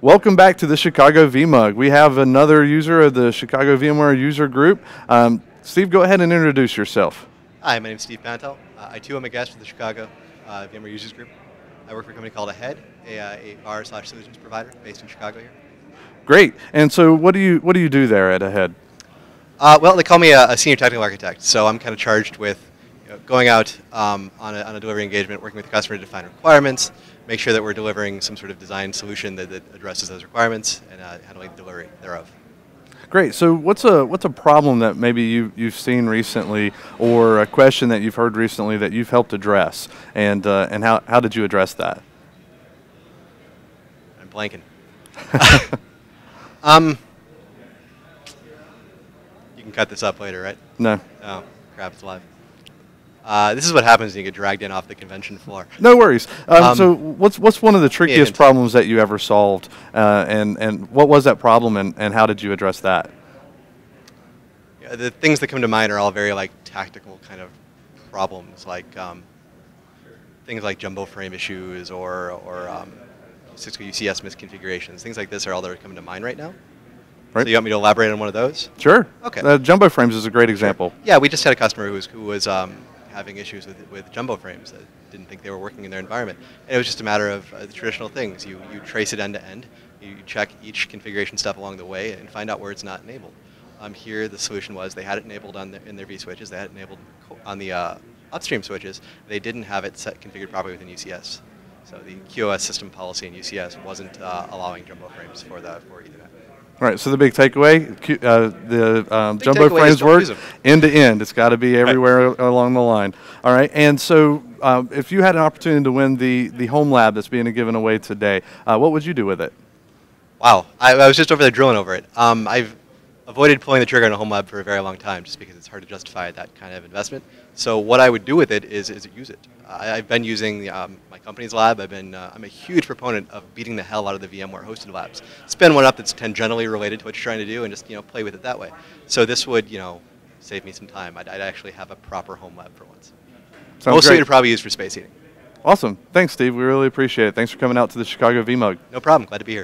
Welcome back to the Chicago VMUG. We have another user of the Chicago VMware user group. Steve, go ahead and introduce yourself. Hi, my name is Steve Pantol. I too am a guest for the Chicago VMware users group. I work for a company called Ahead, a VAR/solutions provider based in Chicago here. Great. And so what do you do there at Ahead? Well, they call me a senior technical architect, so I'm kind of charged with going out on a delivery engagement, working with the customer to define requirements, make sure that we're delivering some sort of design solution that addresses those requirements, and handling the delivery thereof. Great. So what's a problem that maybe you've seen recently, or a question that you've heard recently that you've helped address, and how did you address that? I'm blanking. You can cut this up later, right? No. Oh, crap, it's live. This is what happens when you get dragged in off the convention floor. No worries. So what's one of the trickiest problems that you ever solved, and what was that problem, and how did you address that? Yeah, the things that come to mind are all very tactical kind of problems, things like jumbo frame issues or Cisco UCS misconfigurations. Things like this are all that are coming to mind right now. Right. So you want me to elaborate on one of those? Sure. Okay. Jumbo frames is a great example. Sure. Yeah, we just had a customer who was having issues with jumbo frames that didn't think they were working in their environment. And it was just a matter of the traditional things. You trace it end to end, you check each configuration step along the way, and find out where it's not enabled. Here the solution was they had it enabled in their vSwitches, they had it enabled on the upstream switches, they didn't have it configured properly within UCS. So the QoS system policy in UCS wasn't allowing jumbo frames for Ethernet. All right, so the big takeaway, jumbo frames work end to end. It's got to be everywhere along the line. All right, and so if you had an opportunity to win the home lab that's being given away today, what would you do with it? Wow, I was just over there drilling over it. I've avoided pulling the trigger on a home lab for a very long time just because it's hard to justify that kind of investment. So what I would do with it is use it. I've been using my company's lab. I'm a huge proponent of beating the hell out of the VMware hosted labs. Spin one up that's tangentially related to what you're trying to do and just play with it that way. So this would save me some time. I'd actually have a proper home lab for once. Mostly it'd probably use for space heating. Awesome. Thanks, Steve. We really appreciate it. Thanks for coming out to the Chicago VMUG. No problem. Glad to be here.